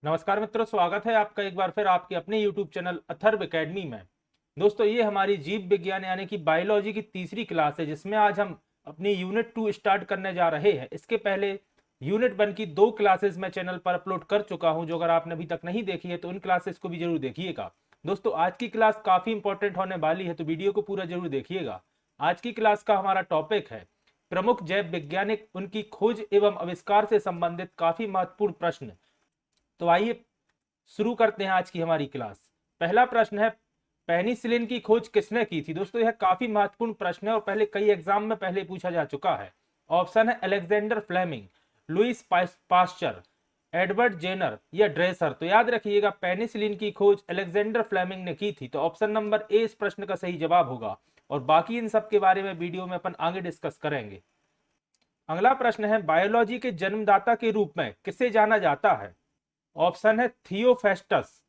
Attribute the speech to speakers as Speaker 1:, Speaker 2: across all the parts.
Speaker 1: नमस्कार मित्रों, स्वागत है आपका एक बार फिर आपके अपने YouTube चैनल अथर्व एकेडमी में। दोस्तों, ये हमारी जीव विज्ञान यानी कि बायोलॉजी की तीसरी क्लास है, जिसमें आज हम अपनी यूनिट 2 स्टार्ट करने जा रहे हैं। इसके पहले यूनिट 1 की 2 क्लासेस मैं चैनल पर अपलोड कर चुका हूं, जो अगर आपने अभी तक नहीं देखी है तो उन क्लासेस को भी जरूर देखिएगा। दोस्तों, आज की क्लास काफी इंपॉर्टेंट होने वाली है, तो वीडियो को पूरा जरूर देखिएगा। आज की क्लास का हमारा टॉपिक है प्रमुख जैव वैज्ञानिक, उनकी खोज एवं आविष्कार से संबंधित काफी महत्वपूर्ण प्रश्न। तो आइए शुरू करते हैं आज की हमारी क्लास। पहला प्रश्न है, पेनिसिलिन की खोज किसने की थी? दोस्तों, यह काफी महत्वपूर्ण प्रश्न है और पहले कई एग्जाम में पहले पूछा जा चुका है। ऑप्शन है Alexander Fleming, Louis Pasteur, Edward Jenner या ड्रेसर। तो याद रखिएगा, पेनिसिलिन की खोज अलेक्जेंडर फ्लेमिंग ने की थी। तो ऑप्शन नंबर ए इस प्रश्न का सही जवाब होगा और बाकी इन सब के बारे में वीडियो में अपन आगे डिस्कस करेंगे। अगला प्रश्न है, बायोलॉजी के जन्मदाता के रूप में किसे जाना जाता है? ऑप्शन है थियोफेस्टस,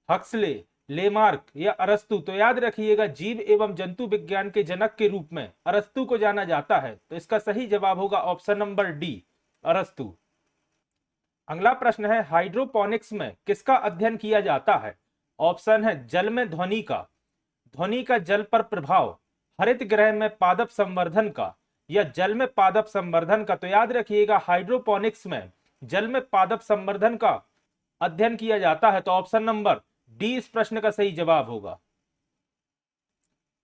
Speaker 1: हक्सले, लेमार्क या अरस्तु। तो याद रखिएगा, जीव एवं जंतु विज्ञान के जनक के रूप में अरस्तु को जाना जाता है। तो इसका सही जवाब होगा ऑप्शन नंबर डी, अरस्तु। अगला प्रश्न है, हाइड्रोपोनिक्स में किसका अध्ययन किया जाता है? ऑप्शन है जल में ध्वनि का जल पर प्रभाव, हरित गृह में पादप संवर्धन का या जल में पादप संवर्धन का। तो याद रखिएगा, हाइड्रोपोनिक्स में जल में पादप संवर्धन का अध्ययन किया जाता है। तो ऑप्शन नंबर डी इस प्रश्न का सही जवाब होगा।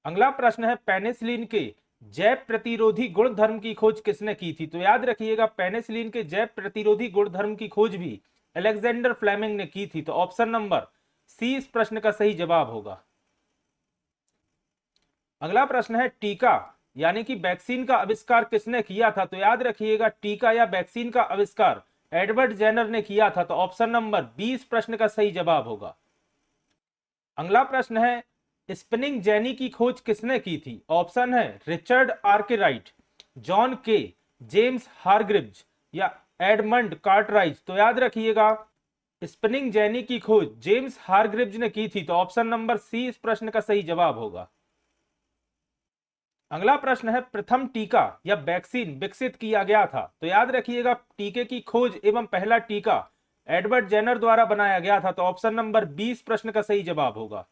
Speaker 1: अगला प्रश्न है, पेनिसिलिन के जैव प्रतिरोधी गुण धर्म की खोज किसने की थी? तो याद रखिएगा, पेनिसिलिन के जैव प्रतिरोधी गुण धर्म की खोज भी अलेक्जेंडर फ्लेमिंग ने की थी। तो ऑप्शन नंबर सी इस प्रश्न का सही जवाब होगा। अगला प्रश्न है, टीका यानी कि वैक्सीन का आविष्कार किसने किया था? तो याद रखिएगा, टीका या वैक्सीन का आविष्कार एडवर्ड जेनर ने किया था। तो ऑप्शन नंबर 20 प्रश्न का सही जवाब होगा। अगला प्रश्न है, स्पिनिंग जेनी की खोज किसने की थी? ऑप्शन है रिचर्ड आर्कराइट, जॉन के, जेम्स हारग्रिव्ज या एडमंड कार्टराइज। तो याद रखिएगा, स्पिनिंग जेनी की खोज जेम्स हारग्रिव्ज ने की थी। तो ऑप्शन नंबर सी इस प्रश्न का सही जवाब होगा। अगला प्रश्न है, प्रथम टीका या वैक्सीन विकसित किया गया था? तो याद रखिएगा, टीके की खोज एवं पहला टीका एडवर्ड जेनर द्वारा बनाया गया था। तो ऑप्शन नंबर 20 प्रश्न का सही जवाब होगा।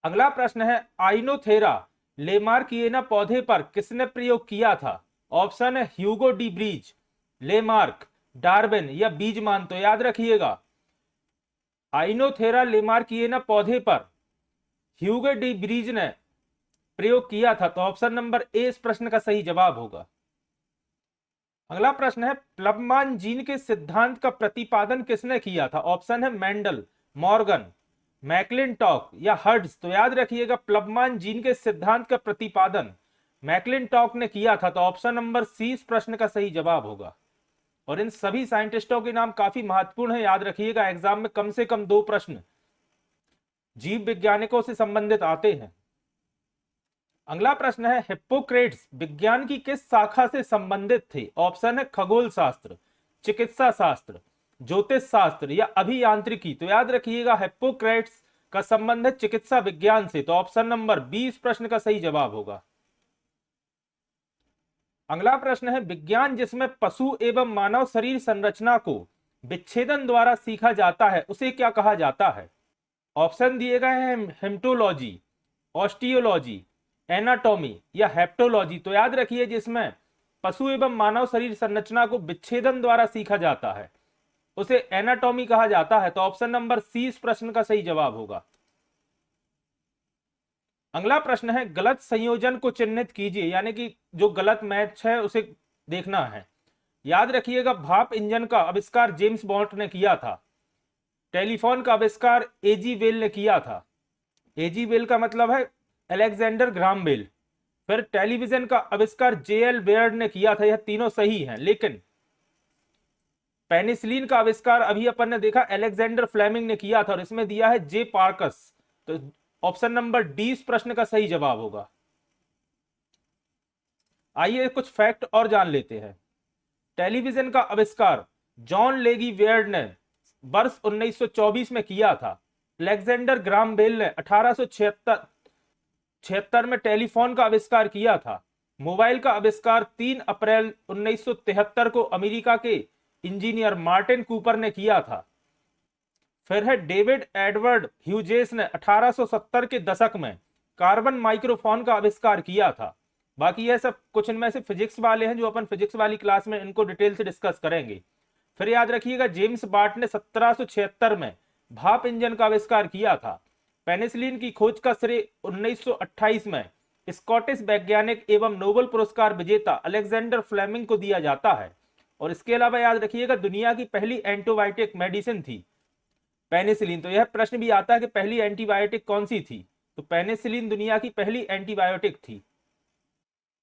Speaker 1: अगला प्रश्न है, आइनोथेरा लेमार्किएना पौधे पर किसने प्रयोग किया था? ऑप्शन है Hugo de Vries, Lamarck, Darwin या बीजमान। तो याद रखिएगा, आइनोथेरा लेमार्किएना पौधे पर ह्यूगो डी ब्रीज ने प्रयोग किया था। तो ऑप्शन नंबर ए इस प्रश्न का सही जवाब होगा। अगला प्रश्न है, प्लवमान जीन के सिद्धांत का प्रतिपादन किसने किया था? ऑप्शन है मेंडल, मॉर्गन, मैकलिनटॉक या हर्ट्ज। तो याद रखिएगा, प्लवमान जीन के सिद्धांत का प्रतिपादन मैकलिनटॉक ने किया था। तो ऑप्शन नंबर सी इस प्रश्न का सही जवाब होगा। और इन सभी साइंटिस्टों के नाम काफी महत्वपूर्ण है, याद रखिएगा, एग्जाम में कम से कम 2 प्रश्न जीव वैज्ञानिकों से संबंधित आते हैं। अगला प्रश्न है, हिप्पोक्रेट्स विज्ञान की किस शाखा से संबंधित थे? ऑप्शन है खगोल शास्त्र, चिकित्सा शास्त्र, ज्योतिष शास्त्र या अभियांत्रिकी। तो याद रखिएगा, हिप्पोक्रेट्स का संबंध है चिकित्सा विज्ञान से। तो ऑप्शन नंबर 20 प्रश्न का सही जवाब होगा। अगला प्रश्न है, विज्ञान जिसमें पशु एवं मानव शरीर संरचना को विच्छेदन द्वारा सीखा जाता है, उसे क्या कहा जाता है? ऑप्शन दिए गए हैं हेमटोलॉजी, ऑस्टियोलॉजी, एनाटॉमी या हेप्टोलॉजी। तो याद रखिए, जिसमें पशु एवं मानव शरीर संरचना को विच्छेदन द्वारा सीखा जाता है, उसे एनाटॉमी कहा जाता है। तो ऑप्शन नंबर सी इस प्रश्न का सही जवाब होगा। अगला प्रश्न है, गलत संयोजन को चिन्हित कीजिए, यानी कि जो गलत मैच है उसे देखना है। याद रखिएगा, भाप इंजन का आविष्कार जेम्स बॉन्ड ने किया था। टेलीफोन का आविष्कार एजी बेल ने किया था। एजी बेल का मतलब है अलेक्जेंडर ग्राहम बेल। फिर टेलीविजन का आविष्कार जेएल बेयर्ड ने किया था। यह तीनों सही हैं, लेकिन पेनिसिलिन का आविष्कार अभी अपन ने देखा अलेक्जेंडर फ्लेमिंग ने किया था और इसमें दिया है जे पार्कस। तो ऑप्शन नंबर डी इस प्रश्न का सही जवाब होगा। आइए कुछ फैक्ट और जान लेते हैं। टेलीविजन का आविष्कार जॉन लेगी वेयर्ड ने वर्ष 1924 में किया था। अलेक्जेंडर ग्राहम बेल ने 1876 में टेलीफोन का आविष्कार किया था। मोबाइल का आविष्कार 3 अप्रैल 1973 को अमेरिका के इंजीनियर मार्टिन कूपर ने किया था। फिर है डेविड एडवर्ड ह्यूजेस ने 1870 के दशक में कार्बन माइक्रोफोन का आविष्कार किया था। बाकी यह सब कुछ इनमें से फिजिक्स वाले हैं जो अपन फिजिक्स वाली क्लास में इनको डिटेल से डिस्कस करेंगे। फिर याद रखिएगा जेम्स वाट ने 1776 में भाप इंजन का आविष्कार किया था। पेनिसिलिन की खोज का श्रेय 1928 में स्कॉटिश वैज्ञानिक एवं नोबेल पुरस्कार विजेता अलेक्जेंडर फ्लेमिंग को दिया जाता है। और इसके अलावा याद रखिएगा दुनिया की पहली एंटीबायोटिक मेडिसिन थी पेनिसिलिन। तो यह प्रश्न भी आता है कि पहली एंटीबायोटिक कौन सी थी, तो पेनिसिलिन दुनिया की पहली एंटीबायोटिक थी।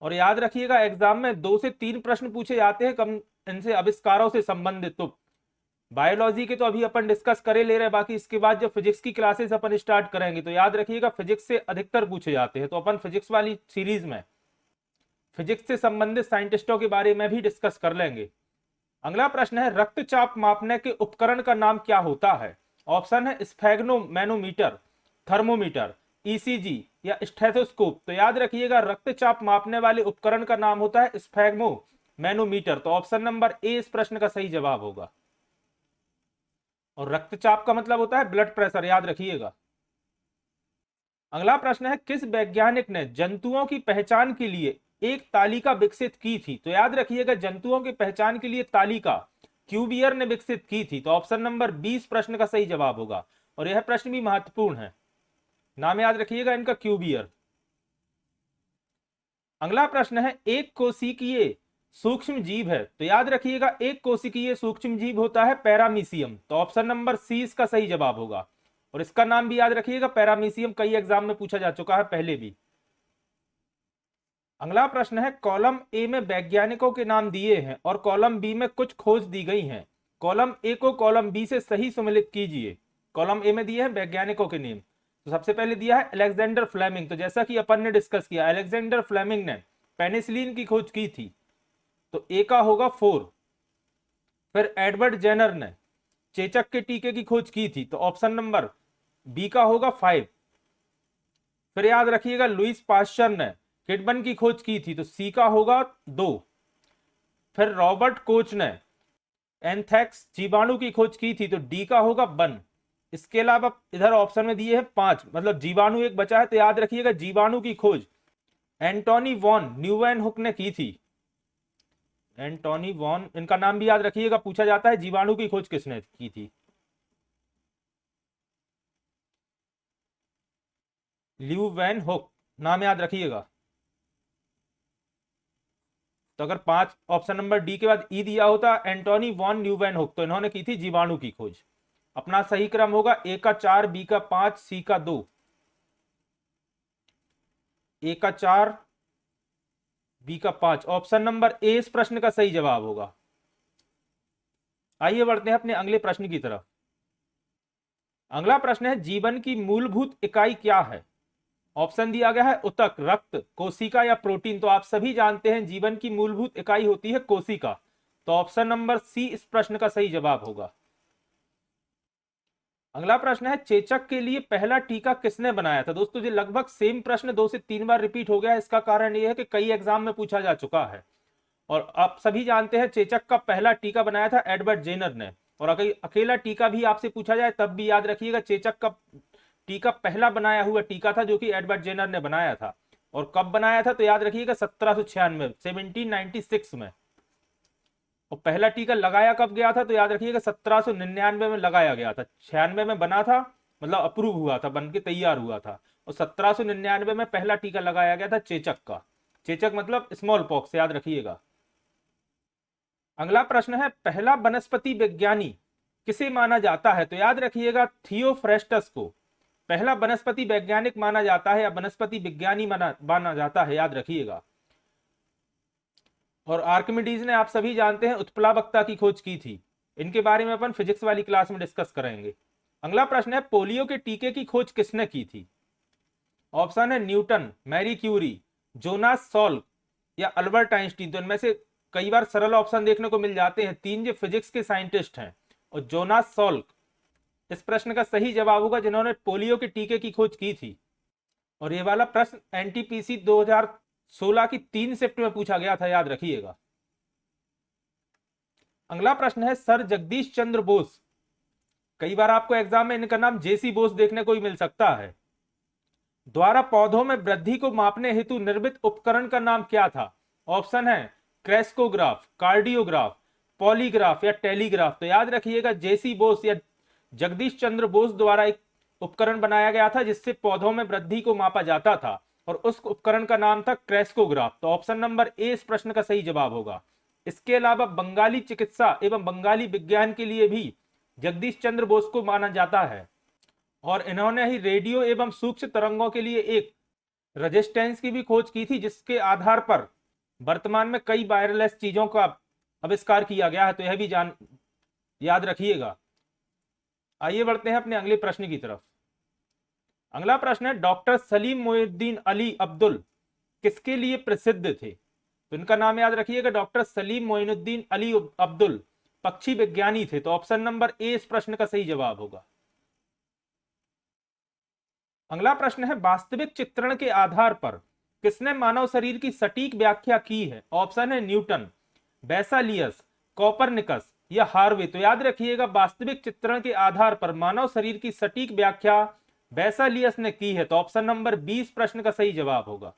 Speaker 1: और याद रखिएगा एग्जाम में 2 से 3 प्रश्न पूछे जाते हैं कम इनसे आविष्कारों से संबंधित। तो बायोलॉजी के तो अभी अपन डिस्कस करे ले रहे हैं, बाकी इसके बाद जब फिजिक्स की क्लासेस अपन स्टार्ट करेंगे तो याद रखिएगा फिजिक्स से अधिकतर पूछे जाते हैं। तो अपन फिजिक्स वाली सीरीज में फिजिक्स से संबंधित साइंटिस्टों के बारे में भी डिस्कस कर लेंगे। अगला प्रश्न है रक्तचाप मापने के उपकरण का नाम क्या होता है। ऑप्शन है स्फेग्नोमैनोमीटर, थर्मोमीटर, ईसीजी या स्टेथोस्कोप। तो याद रखिएगा रक्तचाप मापने वाले उपकरण का नाम होता है स्फेग्नोमैनोमीटर। तो ऑप्शन नंबर ए इस प्रश्न का सही जवाब होगा। और रक्तचाप का मतलब होता है ब्लड प्रेशर, याद रखिएगा। अगला प्रश्न है किस वैज्ञानिक ने जंतुओं की पहचान के लिए एक तालिका विकसित की थी। तो याद रखिएगा जंतुओं की पहचान के लिए तालिका क्यूबियर ने विकसित की थी। तो ऑप्शन नंबर 20 प्रश्न का सही जवाब होगा। और यह प्रश्न भी महत्वपूर्ण है, नाम याद रखिएगा इनका क्यूबियर। अगला प्रश्न है एक कोशिकीय सूक्ष्म जीव है। तो याद रखिएगा एक कोशिकीय सूक्ष्म जीव होता है पैरामीशियम। तो ऑप्शन नंबर सी इसका सही जवाब होगा। और इसका नाम भी याद रखिएगा पैरामीशियम, कई एग्जाम में पूछा जा चुका है पहले भी। अगला प्रश्न है कॉलम ए में वैज्ञानिकों के नाम दिए हैं और कॉलम बी में कुछ खोज दी गई हैं। कॉलम ए को कॉलम बी से सही सम्मिलित कीजिए। कॉलम ए में दिए हैं वैज्ञानिकों के नेम। तो सबसे पहले दिया है अलेक्जेंडर फ्लेमिंग। तो जैसा कि अपन ने डिस्कस किया अलेक्जेंडर फ्लेमिंग ने पेनिसिलिन की खोज की थी, तो ए का होगा 4। फिर एडवर्ड जेनर ने चेचक के टीके की खोज की थी, तो ऑप्शन नंबर बी का होगा 5। फिर याद रखिएगा लुइस पास्चर ने किडबन की खोज की थी, तो सी का होगा 2। फिर रॉबर्ट कोच ने एंथ्रेक्स जीवाणु की खोज की थी, तो डी का होगा 1। इसके अलावा इधर ऑप्शन में दिए हैं 5, मतलब जीवाणु एक बचा है। तो याद रखिएगा जीवाणु की खोज एंटोनी वॉन न्यूवेनहुक ने की थी। एंटोनी वॉन, इनका नाम भी याद रखिएगा, पूछा जाता है जीवाणु की खोज किसने की थी। ल्यूवेनहुक नाम याद रखिएगा। तो अगर 5 ऑप्शन नंबर डी के बाद ई दिया होता एंटोनी वॉन न्यूवेनहुक, तो इन्होंने की थी जीवाणु की खोज। अपना सही क्रम होगा ए का 4, बी का 5, सी का 2। ए का 4, बी का 5, ऑप्शन नंबर ए इस प्रश्न का सही जवाब होगा। आइए बढ़ते हैं अपने अगले प्रश्न की तरफ। अगला प्रश्न है जीवन की मूलभूत इकाई क्या है। ऑप्शन दिया गया है उतक, रक्त, कोशिका या प्रोटीन। तो आप सभी जानते हैं जीवन की मूलभूत इकाई होती है कोशिका। तो ऑप्शन नंबर सी इस प्रश्न का सही जवाब होगा। अगला प्रश्न है चेचक के लिए पहला टीका किसने बनाया था। दोस्तों ये लगभग सेम प्रश्न 2 से 3 बार रिपीट हो गया है। इसका कारण यह है कि कई एग्जाम में पूछा जा चुका है। और आप सभी जानते हैं चेचक का पहला टीका बनाया था एडवर्ड जेनर ने। और अगर अकेला टीका भी आपसे पूछा जाए तब भी याद रखिएगा चेचक का टीका पहला बनाया हुआ टीका था जो कि एडवर्ड जेनर ने बनाया था। और कब बनाया था तो याद रखिएगा 1796 में। और पहला टीका लगाया कब गया था तो याद रखिएगा 1799 में लगाया गया था। 96 में बना था, मतलब अप्रूव हुआ था, बन के तैयार हुआ था। और 1799 में पहला टीका लगाया गया था चेचक का। चेचक मतलब स्मॉल पॉक्स, याद रखिएगा। अगला प्रश्न है पहला वनस्पति विज्ञानी किसे माना जाता है। तो याद रखिएगा थियोफ्रेस्टस को पहला वनस्पति वैज्ञानिक माना जाता है या वनस्पति विज्ञानी माना जाता है, याद रखिएगा। और आर्किमिडीज ने आप सभी जानते हैं उत्प्लावकता की खोज की थी। इनके बारे में अपन फिजिक्स वाली क्लास में डिस्कस करेंगे। अगला प्रश्न है पोलियो के टीके की खोज किसने की थी। ऑप्शन है Newton, Marie Curie, Jonas Salk या अल्बर्ट आइंस्टीन। तो इनमें से कई बार सरल ऑप्शन देखने को मिल जाते हैं। 3 जो फिजिक्स के साइंटिस्ट हैं और जोनास सॉल्क इस प्रश्न का सही जवाब होगा जिन्होंने पोलियो के टीके की खोज की थी। और ये वाला प्रश्न एनटीपीसी 2016 की 3 शिफ्ट में पूछा गया था, याद रखिएगा। अगला प्रश्न है सर जगदीश चंद्र बोस कई बार आपको एग्जाम में इनका नाम जेसी बोस देखने को ही मिल सकता है। द्वारा पौधों में वृद्धि को मापने हेतु निर्मित उपकरण का नाम क्या था? ऑप्शन है क्रेस्कोग्राफ, कार्डियोग्राफ, पॉलीग्राफ या टेलीग्राफ। तो याद रखिएगा जेसी बोस या जगदीश चंद्र बोस द्वारा एक उपकरण बनाया गया था जिससे पौधों में वृद्धि को मापा जाता था, और उस उपकरण का नाम था क्रेस्कोग्राफ। तो ऑप्शन नंबर ए इस प्रश्न का सही जवाब होगा। इसके अलावा बंगाली चिकित्सा एवं बंगाली विज्ञान के लिए भी जगदीश चंद्र बोस को माना जाता है, और इन्होंने ही रेडियो एवं सूक्ष्म तरंगों के लिए एक रेजिस्टेंस की भी खोज की थी, जिसके आधार पर वर्तमान में कई वायरलेस चीजों का आविष्कार किया गया है। तो यह भी याद रखिएगा। आइए बढ़ते हैं अपने अगले प्रश्न की तरफ। अगला प्रश्न है, डॉक्टर सलीम मोइनुद्दीन अली अब्दुल किसके लिए प्रसिद्ध थे? तो इनका नाम याद रखिएगा, डॉक्टर सलीम मोइनुद्दीन अली अब्दुल पक्षी विज्ञानी थे। तो ऑप्शन नंबर ए इस प्रश्न का सही जवाब होगा। अगला प्रश्न है, वास्तविक चित्रण के आधार पर किसने मानव शरीर की सटीक व्याख्या की है? ऑप्शन है न्यूटन, बेसालियस, कोपरनिकस या हार्वे। तो याद रखिएगा, वास्तविक चित्रण के आधार पर मानव शरीर की सटीक व्याख्या बेसालियस ने की है। तो ऑप्शन नंबर 20 प्रश्न का सही जवाब होगा।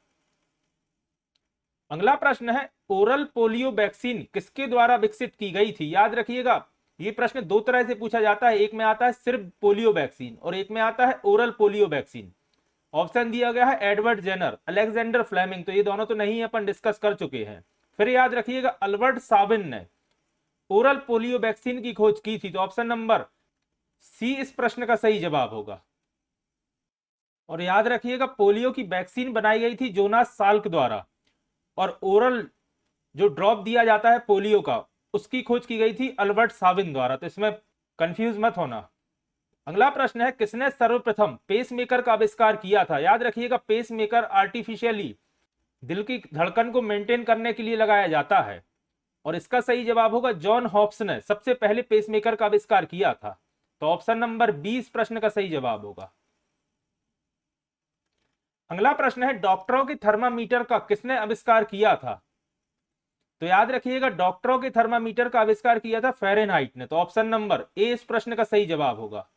Speaker 1: अगला प्रश्न है, ओरल पोलियो वैक्सीन किसके द्वारा विकसित की गई थी? याद रखिएगा, ये प्रश्न दो तरह से पूछा जाता है, एक में आता है सिर्फ पोलियो वैक्सीन और एक में आता है ओरल पोलियो वैक्सीन। ऑप्शन दिया गया है एडवर्ड जेनर, अलेक्जेंडर फ्लेमिंग। तो ये दोनों तो नहीं है, अपन डिस्कस कर चुके हैं। फिर याद रखिएगा, अल्बर्ट साविन ने ओरल पोलियो वैक्सीन की खोज की थी। तो ऑप्शन नंबर सी इस प्रश्न का सही जवाब होगा। और याद रखिएगा, पोलियो की वैक्सीन बनाई गई थी जोनास साल्क द्वारा, और ओरल जो ड्रॉप दिया जाता है पोलियो का, उसकी खोज की गई थी अल्बर्ट साविन द्वारा। तो इसमें कंफ्यूज मत होना। अगला प्रश्न है, किसने सर्वप्रथम पेसमेकर का आविष्कार किया था? याद रखिएगा, पेसमेकर आर्टिफिशियली दिल की धड़कन को मेंटेन करने के लिए लगाया जाता है, और इसका सही जवाब होगा जॉन हॉप्स ने सबसे पहले पेसमेकर का आविष्कार किया था। तो ऑप्शन नंबर 20 प्रश्न का सही जवाब होगा। अगला प्रश्न है, डॉक्टरों के थर्मामीटर का किसने आविष्कार किया था? तो याद रखिएगा, डॉक्टरों के थर्मामीटर का आविष्कार किया था फ़ारेनहाइट ने। तो ऑप्शन नंबर ए इस प्रश्न का सही जवाब होगा।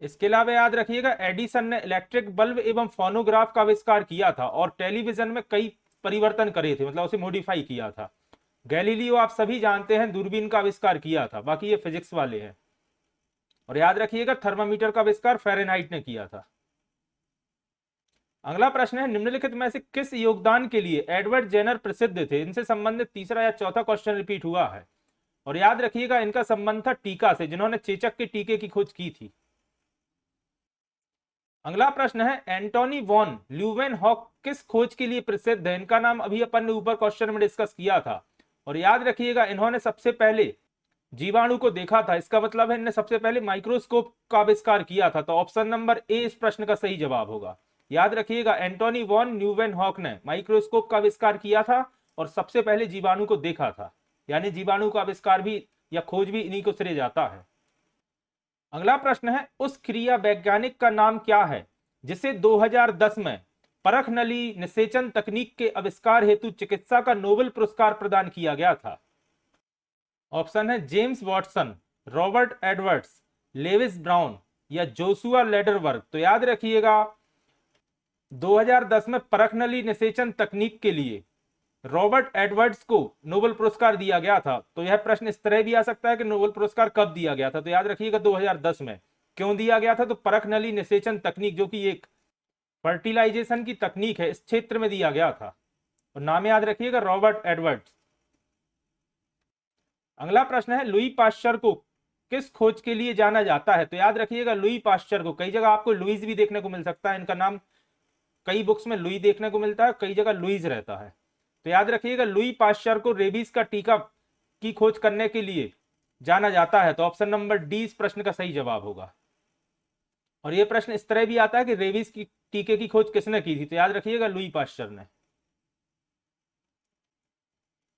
Speaker 1: इसके अलावा याद रखिएगा, एडिसन ने इलेक्ट्रिक बल्ब एवं फोनोग्राफ का आविष्कार किया था और टेलीविजन में कई परिवर्तन करे थे, मतलब उसे मॉडिफाई किया था। गैलीलियो आप सभी जानते हैं, दूरबीन का आविष्कार किया था, बाकी ये फिजिक्स वाले हैं। और याद रखिएगा, थर्मामीटर का आविष्कार फ़ारेनहाइट ने किया था। अगला प्रश्न है, निम्नलिखित में से किस योगदान के लिए एडवर्ड जेनर प्रसिद्ध थे? इनसे संबंधित तीसरा या चौथा क्वेश्चन रिपीट हुआ है, और याद रखिएगा, इनका संबंध था टीका से, जिन्होंने चेचक के टीके की खोज की थी। अगला प्रश्न है, एंटोनी वॉन ल्यूवेनहॉक किस खोज के लिए प्रसिद्ध है? इनका नाम अभी अपन ने ऊपर क्वेश्चन में डिस्कस किया था, और याद रखिएगा, इन्होंने सबसे पहले जीवाणु को देखा था। इसका मतलब है इन्होंने सबसे पहले माइक्रोस्कोप का आविष्कार किया था। तो ऑप्शन नंबर ए इस प्रश्न का सही जवाब होगा। याद रखिएगा, एंटोनी वॉन ल्यूवेनहॉक ने माइक्रोस्कोप का आविष्कार किया था और सबसे पहले जीवाणु को देखा था, यानी जीवाणु का आविष्कार भी या खोज भी इन्हीं को श्रेय जाता है। अगला प्रश्न है, उस क्रिया वैज्ञानिक का नाम क्या है जिसे 2010 में परख नली निषेचन तकनीक के आविष्कार हेतु चिकित्सा का नोबेल पुरस्कार प्रदान किया गया था? ऑप्शन है James Watson, Robert Edwards, Lewis Brown या जोशुआ लेडरवर्ग। तो याद रखिएगा, 2010 में परख नली निषेचन तकनीक के लिए रॉबर्ट एडवर्ड्स को नोबेल पुरस्कार दिया गया था। तो यह प्रश्न इस तरह भी आ सकता है कि नोबेल पुरस्कार कब दिया गया था? तो याद रखिएगा, 2010 में। क्यों दिया गया था? तो परख नली निषेचन तकनीक, जो कि एक फर्टिलाइजेशन की तकनीक है, इस क्षेत्र में दिया गया था, और नाम याद रखिएगा, रॉबर्ट एडवर्ड्स। अगला प्रश्न है, लुई पाश्चर को किस खोज के लिए जाना जाता है? तो याद रखिएगा, लुई पाश्चर को, कई जगह आपको लुईस भी देखने को मिल सकता है, इनका नाम कई बुक्स में लुई देखने को मिलता है, कई जगह लुईस रहता है। तो याद रखिएगा, लुई पाश्चर को रेबीज का टीका की खोज करने के लिए जाना जाता है। तो ऑप्शन नंबर डी इस प्रश्न का सही जवाब होगा। और यह प्रश्न इस तरह भी आता है कि रेबीज की टीके की खोज किसने की थी? तो याद रखिएगा, लुई पाश्चर ने।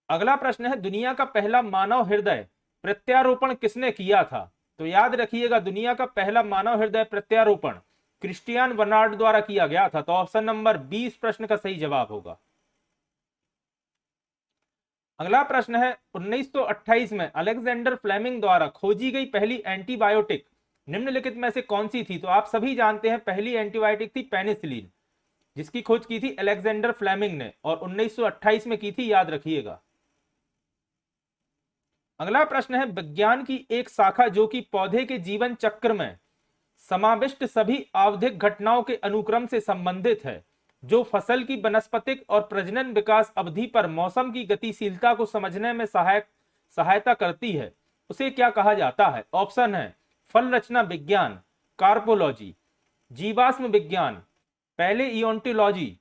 Speaker 1: अगला प्रश्न है, दुनिया का पहला मानव हृदय प्रत्यारोपण किसने किया था? तो याद रखिएगा, दुनिया का पहला मानव हृदय प्रत्यारोपण क्रिस्टियन बर्नार्ड द्वारा किया गया था। तो ऑप्शन नंबर 20 प्रश्न का सही जवाब होगा। अगला प्रश्न है, 1928 में अलेक्जेंडर फ्लेमिंग द्वारा खोजी गई पहली एंटीबायोटिक निम्नलिखित में से कौन सी थी? तो आप सभी जानते हैं पहली एंटीबायोटिक थी पेनिसिलिन, जिसकी खोज की थी अलेक्जेंडर फ्लेमिंग ने और 1928 में की थी, याद रखिएगा। अगला प्रश्न है, विज्ञान की एक शाखा जो कि पौधे के जीवन चक्र में समाविष्ट सभी आवधिक घटनाओं के अनुक्रम से संबंधित है, जो फसल की वनस्पतिक और प्रजनन विकास अवधि पर मौसम की गतिशीलता को समझने में सहायता करती है, उसे क्या कहा जाता है? ऑप्शन है फल रचना विज्ञान, कार्पोलॉजी, जीवाश्म विज्ञान, पैलेओंटोलॉजी,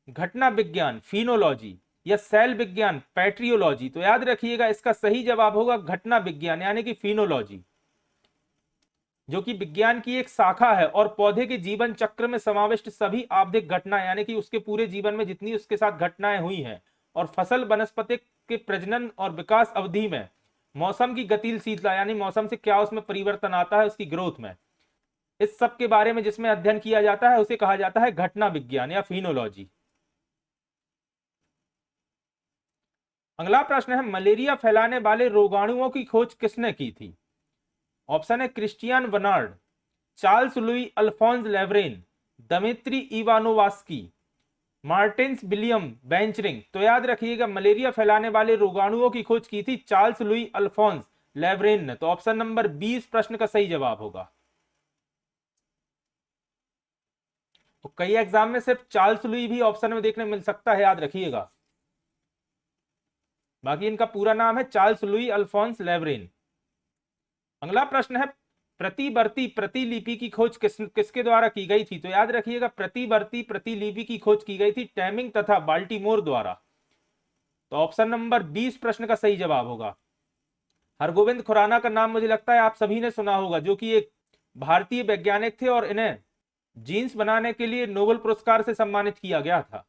Speaker 1: घटना विज्ञान, फिनोलॉजी, या सेल विज्ञान, पैट्रियोलॉजी। तो याद रखिएगा इसका सही जवाब होगा घटना विज्ञान यानी कि फिनोलॉजी, जो कि विज्ञान की एक शाखा है और पौधे के जीवन चक्र में समाविष्ट सभी आवधिक घटना यानी कि उसके पूरे जीवन में जितनी उसके साथ घटनाएं हुई हैं और फसल वनस्पति के प्रजनन और विकास अवधि में मौसम की गतिशीलता यानी मौसम से क्या उसमें परिवर्तन आता है उसकी ग्रोथ में, इस सब के बारे में जिसमें अध्ययन किया जाता है उसे कहा जाता है घटना विज्ञान या फिनोलॉजी। अगला प्रश्न है, मलेरिया फैलाने वाले रोगाणुओं की खोज किसने की थी? ऑप्शन है Christian Barnard, Charles Louis Alphonse Laveran, Dmitri Ivanovsky, Martinus William Beijerinck. तो याद रखिएगा मलेरिया फैलाने वाले रोगाणुओं की खोज की थी चार्ल्स लुई अल्फोंस लेवरेन ने। तो ऑप्शन नंबर 20 प्रश्न का सही जवाब होगा। तो कई एग्जाम में सिर्फ चार्ल्स लुई भी ऑप्शन में देखने मिल सकता है, याद रखिएगा, बाकी इनका पूरा नाम है चार्ल्स लुई अल्फोंस लेवरेन। अगला प्रश्न है, प्रतिवर्ती प्रतिलिपि की खोज किसके द्वारा की गई थी? तो याद रखिएगा प्रतिवर्ती प्रतिलिपि की खोज की गई थी टैमिंग तथा बाल्टीमोर द्वारा। तो ऑप्शन नंबर 20 प्रश्न का सही जवाब होगा। हरगोविंद खुराना का नाम मुझे लगता है आप सभी ने सुना होगा, जो कि एक भारतीय वैज्ञानिक थे और इन्हें जीन्स बनाने के लिए नोबेल पुरस्कार से सम्मानित किया गया था।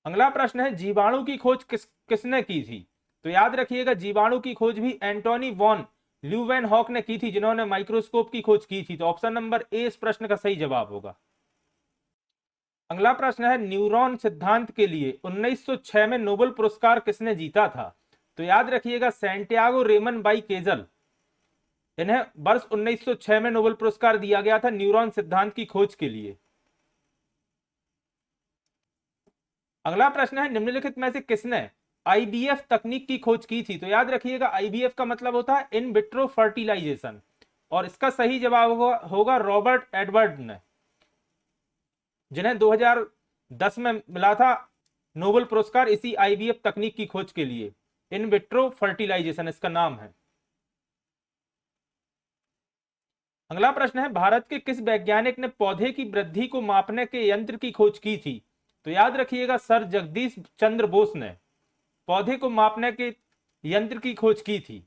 Speaker 1: अगला प्रश्न है, जीवाणु की खोज किसने की थी? तो याद रखिएगा जीवाणु की खोज भी एंटोनी वॉन ल्यूवेनहॉक ने की थी, जिन्होंने माइक्रोस्कोप की खोज की थी। तो ऑप्शन नंबर ए इस प्रश्न का सही जवाब होगा। अगला प्रश्न है, न्यूरॉन सिद्धांत के लिए 1906 में नोबेल पुरस्कार किसने जीता था? तो याद रखिएगा सैंटियागो रेमन बाई केजल, इन्हें वर्ष 1906 में नोबेल पुरस्कार दिया गया था न्यूरॉन सिद्धांत की खोज के लिए। अगला प्रश्न है, निम्नलिखित में से किसने आईबीएफ तकनीक की खोज की थी? तो याद रखिएगा आईबीएफ का मतलब होता है इन विट्रो फर्टिलाइजेशन, और इसका सही जवाब होगा रॉबर्ट एडवर्ड ने, जिन्हें 2010 में मिला था नोबेल पुरस्कार इसी आईबीएफ तकनीक की खोज के लिए। इन विट्रो फर्टिलाइजेशन इसका नाम है। अगला प्रश्न है, भारत के किस वैज्ञानिक ने पौधे की वृद्धि को मापने के यंत्र की खोज की थी? तो याद रखिएगा सर जगदीश चंद्र बोस ने पौधे को मापने के यंत्र की खोज की थी,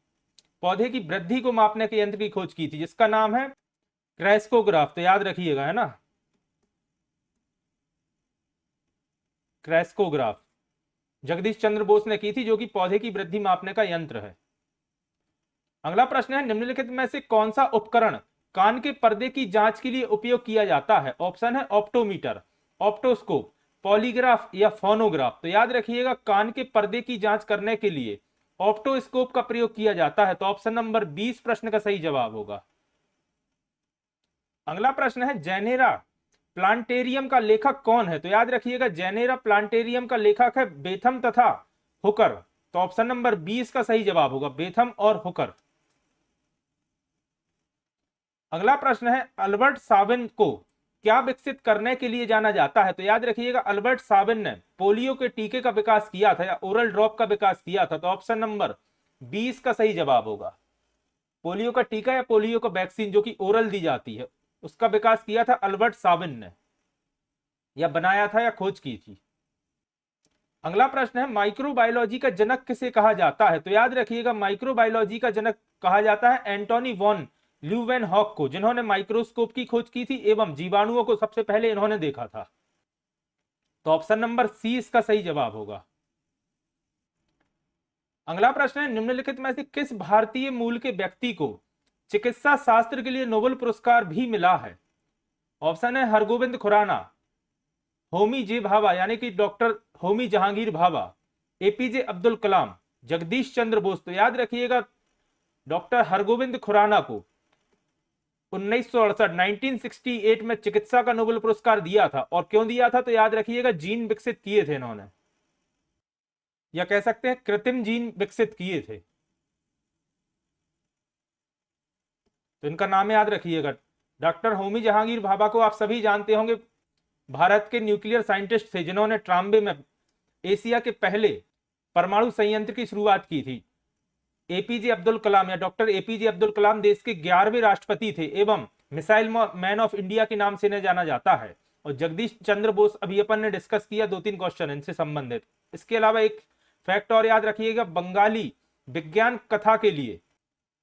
Speaker 1: पौधे की वृद्धि को मापने के यंत्र की खोज की थी, जिसका नाम है क्रैस्कोग्राफ। तो याद रखिएगा, है ना, क्रैस्कोग्राफ जगदीश चंद्र बोस ने की थी, जो कि पौधे की वृद्धि मापने का यंत्र है। अगला प्रश्न है, निम्नलिखित में से कौन सा उपकरण कान के पर्दे की जांच के लिए उपयोग किया जाता है? ऑप्शन है ऑप्टोमीटर, ऑप्टोस्कोप, पॉलीग्राफ या फोनोग्राफ। तो याद रखिएगा कान के पर्दे की जांच करने के लिए ऑप्टोस्कोप का प्रयोग किया जाता है। तो ऑप्शन नंबर 20 प्रश्न का सही जवाब होगा। अगला प्रश्न है, जेनेरा प्लांटेरियम का लेखक कौन है? तो याद रखिएगा जेनेरा प्लांटेरियम का लेखक है बेथम तथा हुकर। तो ऑप्शन नंबर 20 का सही जवाब होगा बेथम और हुकर। अगला प्रश्न है, अल्बर्ट साबिन को क्या विकसित करने के लिए जाना जाता है? तो याद रखिएगा अल्बर्ट साबिन ने पोलियो के टीके का विकास किया था या ओरल ड्रॉप का विकास किया था। तो ऑप्शन नंबर 20 का सही जवाब होगा। पोलियो का टीका या पोलियो का वैक्सीन जो कि ओरल दी जाती है, उसका विकास किया था अल्बर्ट साबिन ने, या बनाया था या खोज की थी। अगला प्रश्न है, माइक्रोबायोलॉजी का जनक किसे कहा जाता है? तो याद रखिएगा माइक्रोबायोलॉजी का जनक कहा जाता है एंटोनी वॉन ल्यूवेनहॉक को, जिन्होंने माइक्रोस्कोप की खोज की थी एवं जीवाणुओं को सबसे पहले इन्होंने देखा था। तो ऑप्शन नंबर सी इसका सही जवाब होगा। अगला प्रश्न है, निम्नलिखित में से किस भारतीय मूल के व्यक्ति को चिकित्सा शास्त्र के लिए नोबेल पुरस्कार भी मिला है? ऑप्शन है हरगोविंद खुराना, होमी जे भाभा यानी कि डॉक्टर होमी जहांगीर भाभा, एपीजे अब्दुल कलाम, जगदीश चंद्र बोस। तो याद रखिएगा डॉक्टर हरगोविंद खुराना को 1968 1968 में चिकित्सा का नोबेल पुरस्कार दिया था। और क्यों दिया था? तो याद रखिएगा, जीन विकसित किए थे इन्होंने, या कह सकते हैं कृत्रिम जीन विकसित किए थे। तो इनका नाम याद रखिएगा। डॉक्टर होमी जहांगीर भाभा को आप सभी जानते होंगे, भारत के न्यूक्लियर साइंटिस्ट थे जिन्होंने ट्राम्बे में एशिया के पहले परमाणु संयंत्र की शुरुआत की थी। एपीजे अब्दुल कलाम या डॉक्टर एपीजे अब्दुल कलाम देश के 11वें राष्ट्रपति थे एवं मिसाइल मैन ऑफ इंडिया के नाम से इन्हें जाना जाता है। और जगदीश चंद्र बोस अभी अपन ने डिस्कस किया 2-3 क्वेश्चन इनसे संबंधित। इसके अलावा एक फैक्ट और याद रखिएगा, बंगाली विज्ञान कथा के लिए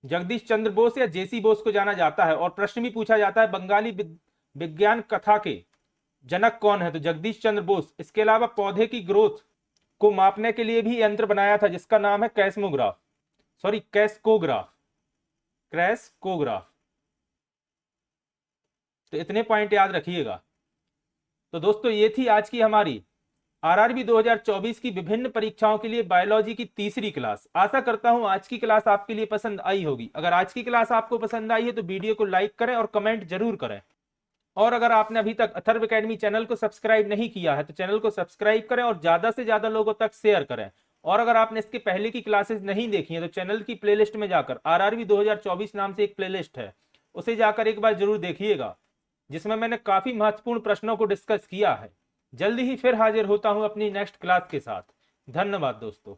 Speaker 1: जगदीश चंद्र बोस या जेसी बोस को जाना जाता है। और प्रश्न भी पूछा जाता है, बंगाली विज्ञान कथा के जनक कौन है? तो जगदीश चंद्र बोस। इसके अलावा पौधे की ग्रोथ को मापने के लिए भी यंत्र बनाया था जिसका नाम है कैस्मोग्राफ, सॉरी कैस्कोग्राफ, क्रैस्कोग्राफ। तो इतने पॉइंट याद रखिएगा। तो दोस्तों ये थी आज की हमारी आरआरबी 2024 की विभिन्न परीक्षाओं के लिए बायोलॉजी की तीसरी क्लास। आशा करता हूं आज की क्लास आपके लिए पसंद आई होगी। अगर आज की क्लास आपको पसंद आई है तो वीडियो को लाइक करें और कमेंट जरूर करें। और अगर आपने अभी तक अथर्व एकेडमी चैनल को सब्सक्राइब नहीं किया है तो चैनल को सब्सक्राइब करें और ज्यादा से ज्यादा लोगों तक शेयर करें। और अगर आपने इसके पहले की क्लासेस नहीं देखी है तो चैनल की प्लेलिस्ट में जाकर आरआरबी 2024 नाम से एक प्लेलिस्ट है, उसे जाकर एक बार जरूर देखिएगा, जिसमें मैंने काफी महत्वपूर्ण प्रश्नों को डिस्कस किया है। जल्दी ही फिर हाजिर होता हूं अपनी नेक्स्ट क्लास के साथ। धन्यवाद दोस्तों।